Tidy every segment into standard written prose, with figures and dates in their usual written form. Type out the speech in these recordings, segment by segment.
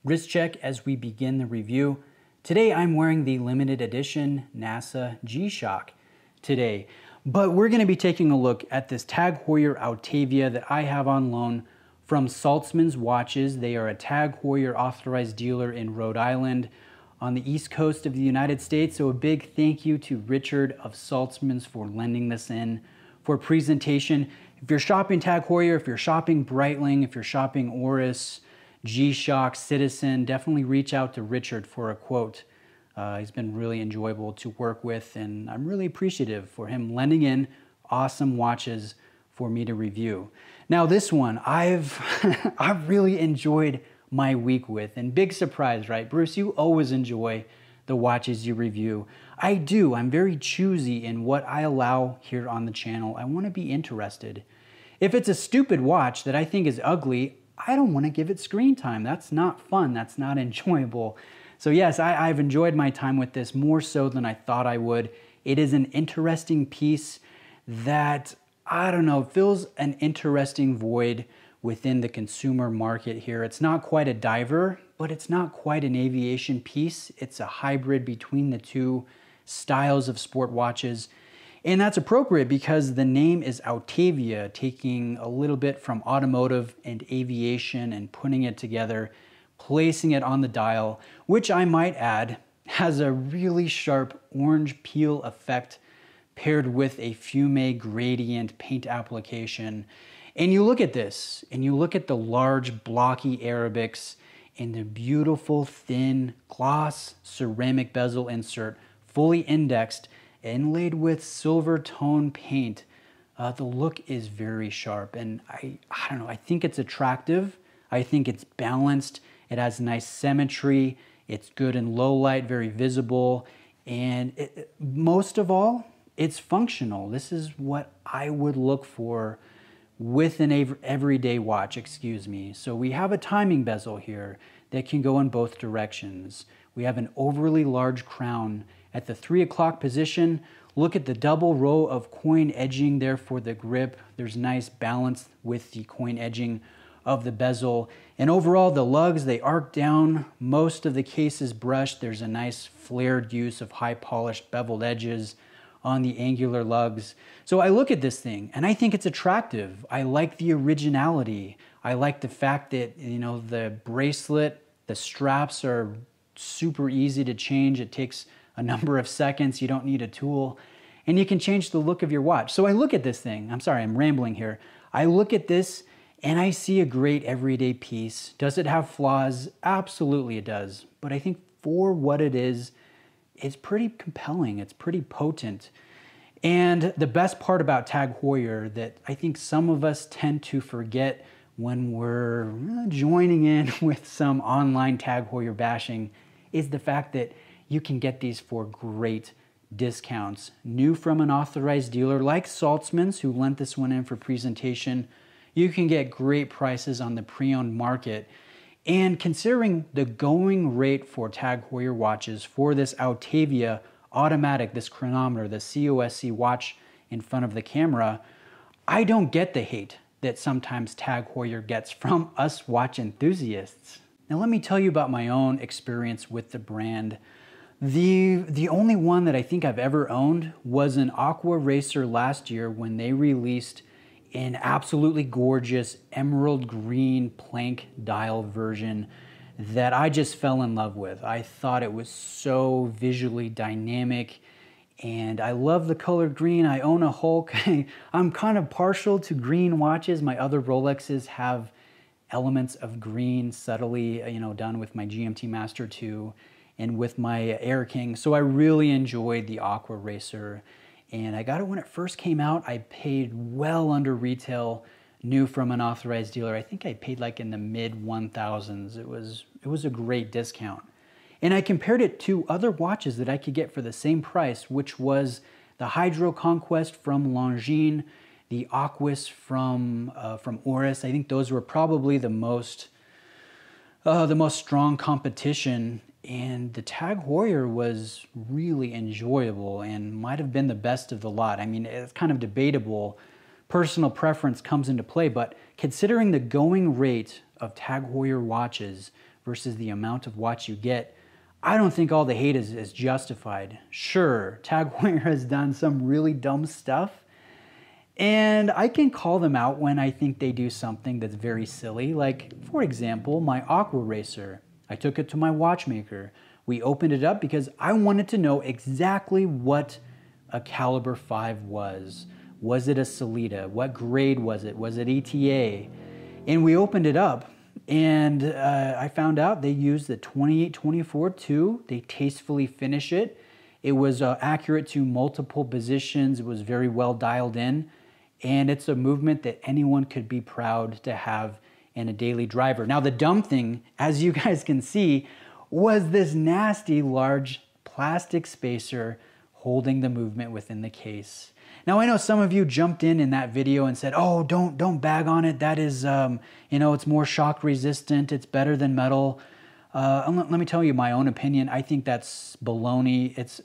Wrist check as we begin the review. Today I'm wearing the limited edition NASA G-Shock today, but we're going to be taking a look at this Tag Heuer Autavia that I have on loan from Saltzman's Watches. They are a Tag Heuer authorized dealer in Rhode Island on the east coast of the United States. So a big thank you to Richard of Saltzman's for lending this in for presentation. If you're shopping Tag Heuer, if you're shopping Breitling, if you're shopping Oris, G-Shock, Citizen, definitely reach out to Richard for a quote. He's been really enjoyable to work with, and I'm really appreciative for him lending in awesome watches for me to review. Now this one, I've really enjoyed my week with, and big surprise, right? Bruce, you always enjoy the watches you review. I do. I'm very choosy in what I allow here on the channel. I want to be interested. If it's a stupid watch that I think is ugly, I don't want to give it screen time. That's not fun. That's not enjoyable. So yes, I've enjoyed my time with this more so than I thought I would. It is an interesting piece that, I don't know, fills an interesting void within the consumer market here. It's not quite a diver, but it's not quite an aviation piece. It's a hybrid between the two styles of sport watches. And that's appropriate because the name is Autavia, taking a little bit from automotive and aviation and putting it together, placing it on the dial, which I might add has a really sharp orange peel effect paired with a fume gradient paint application. And you look at this, and you look at the large blocky Arabics and the beautiful thin gloss ceramic bezel insert, fully indexed, inlaid with silver tone paint. The look is very sharp, and I don't know, I think it's attractive. I think it's balanced. It has nice symmetry. It's good in low light, very visible, and most of all, it's functional. This is what I would look for with an everyday watch, excuse me. So we have a timing bezel here that can go in both directions. We have an overly large crown at the 3 o'clock position. Look at the double row of coin edging there for the grip. There's nice balance with the coin edging of the bezel. And overall, the lugs, they arc down. Most of the case is brushed. There's a nice flared use of high polished beveled edges on the angular lugs. So I look at this thing and I think it's attractive. I like the originality. I like the fact that, you know, the bracelet, the straps are super easy to change. It takes a number of seconds. You don't need a tool, and you can change the look of your watch. So I look at this thing. I'm sorry, I'm rambling here. I look at this and I see a great everyday piece. Does it have flaws? Absolutely it does. But I think for what it is, it's pretty compelling. It's pretty potent. And the best part about Tag Heuer that I think some of us tend to forget when we're joining in with some online Tag Heuer bashing is the fact that you can get these for great discounts. New from an authorized dealer like Saltzman's, who lent this one in for presentation. You can get great prices on the pre-owned market. And considering the going rate for Tag Heuer watches for this Autavia automatic, this chronometer, the COSC watch in front of the camera, I don't get the hate that sometimes Tag Heuer gets from us watch enthusiasts. Now let me tell you about my own experience with the brand. The only one that I think I've ever owned was an Aquaracer last year when they released an absolutely gorgeous emerald green plank dial version that I just fell in love with. I thought it was so visually dynamic, and I love the color green. I own a Hulk. I'm kind of partial to green watches. My other Rolexes have elements of green subtly, you know, done with my GMT Master 2 and with my Air King. So I really enjoyed the Aquaracer, and I got it when it first came out. I paid well under retail, new from an authorized dealer. I think I paid like in the mid 1000s. It was a great discount. And I compared it to other watches that I could get for the same price, which was the Hydro Conquest from Longines, the Aquis from Oris. I think those were probably the most strong competition. And the Tag Heuer was really enjoyable and might have been the best of the lot. I mean, it's kind of debatable. Personal preference comes into play, but considering the going rate of Tag Heuer watches versus the amount of watch you get, I don't think all the hate is justified. Sure, Tag Heuer has done some really dumb stuff, and I can call them out when I think they do something that's very silly. Like, for example, my Aquaracer. I took it to my watchmaker. We opened it up because I wanted to know exactly what a caliber 5 was. Was it a Sellita? What grade was it? Was it ETA? And we opened it up, and I found out they used the 2824-2. They tastefully finish it. It was accurate to multiple positions. It was very well dialed in. And it's a movement that anyone could be proud to have in a daily driver. Now, the dumb thing, as you guys can see, was this nasty large plastic spacer holding the movement within the case. Now, I know some of you jumped in that video and said, oh, don't bag on it. That is, it's more shock resistant. It's better than metal. Let me tell you my own opinion. I think that's baloney. It's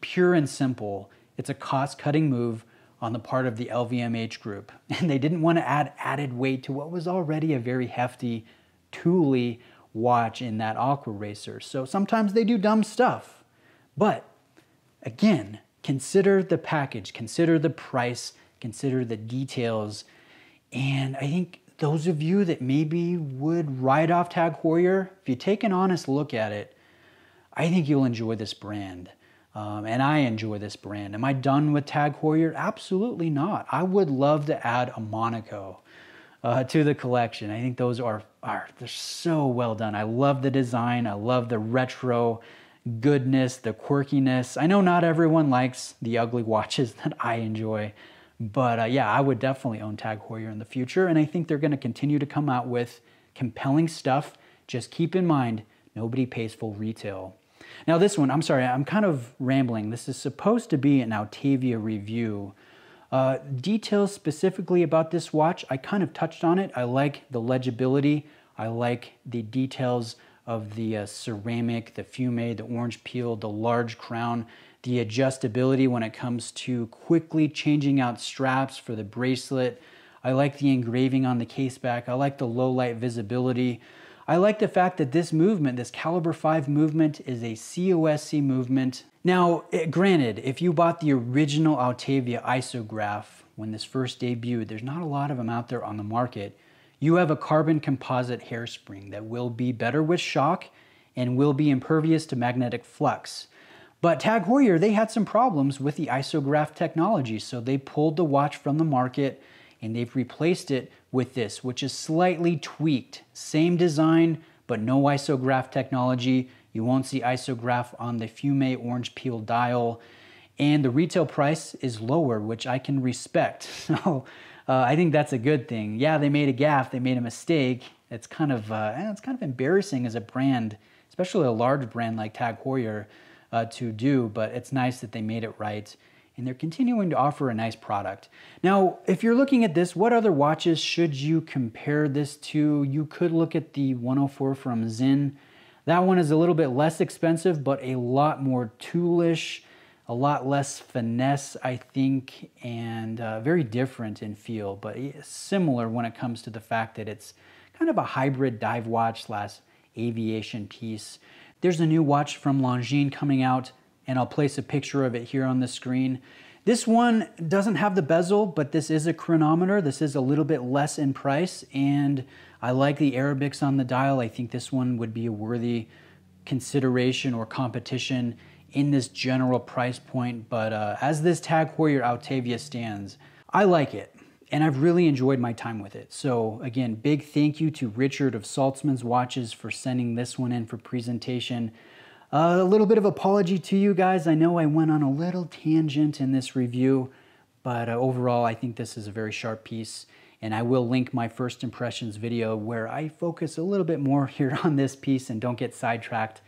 pure and simple. It's a cost-cutting move on the part of the LVMH group. And they didn't want to add added weight to what was already a very hefty Thule watch in that Aquaracer. So sometimes they do dumb stuff. But again, consider the package, consider the price, consider the details. And I think those of you that maybe would write off Tag Heuer, if you take an honest look at it, I think you'll enjoy this brand. And I enjoy this brand. Am I done with Tag Heuer? Absolutely not. I would love to add a Monaco to the collection. I think those they're so well done. I love the design. I love the retro goodness, the quirkiness. I know not everyone likes the ugly watches that I enjoy, but yeah, I would definitely own Tag Heuer in the future, and I think they're going to continue to come out with compelling stuff. Just keep in mind, nobody pays full retail. Now this one, I'm sorry, I'm kind of rambling. This is supposed to be an Autavia review. Details specifically about this watch, I kind of touched on it. I like the legibility. I like the details of the ceramic, the fume, the orange peel, the large crown, the adjustability when it comes to quickly changing out straps for the bracelet. I like the engraving on the case back. I like the low light visibility. I like the fact that this movement, this caliber 5 movement, is a COSC movement. Now, granted, if you bought the original Autavia isograph when this first debuted, there's not a lot of them out there on the market. You have a carbon composite hairspring that will be better with shock and will be impervious to magnetic flux. But Tag Heuer, they had some problems with the isograph technology, so they pulled the watch from the market and they've replaced it with this, which is slightly tweaked. Same design, but no isograph technology. You won't see isograph on the fume orange peel dial. And the retail price is lower, which I can respect. So I think that's a good thing. Yeah, they made a gaffe, they made a mistake. It's kind of embarrassing as a brand, especially a large brand like Tag Heuer, to do, but it's nice that they made it right. And they're continuing to offer a nice product. Now, if you're looking at this, what other watches should you compare this to? You could look at the 104 from Zinn. That one is a little bit less expensive, but a lot more toolish, a lot less finesse, I think, and very different in feel, but similar when it comes to the fact that it's kind of a hybrid dive watch slash aviation piece. There's a new watch from Longines coming out, and I'll place a picture of it here on the screen. This one doesn't have the bezel, but this is a chronometer. This is a little bit less in price, and I like the Arabics on the dial. I think this one would be a worthy consideration or competition in this general price point. But as this Tag Heuer Autavia stands, I like it, and I've really enjoyed my time with it. So again, big thank you to Richard of Saltzman's Watches for sending this one in for presentation. A little bit of apology to you guys. I know I went on a little tangent in this review, but overall I think this is a very sharp piece, and I will link my first impressions video where I focus a little bit more here on this piece and don't get sidetracked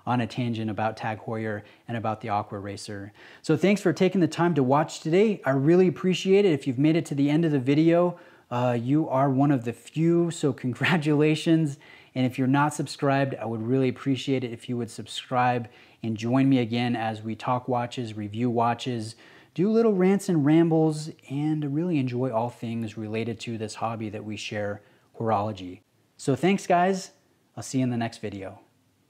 on a tangent about Tag Heuer and about the Aquaracer. So thanks for taking the time to watch today. I really appreciate it. If you've made it to the end of the video, you are one of the few, so congratulations. And if you're not subscribed, I would really appreciate it if you would subscribe and join me again as we talk watches, review watches, do little rants and rambles, and really enjoy all things related to this hobby that we share, horology. So thanks, guys. I'll see you in the next video.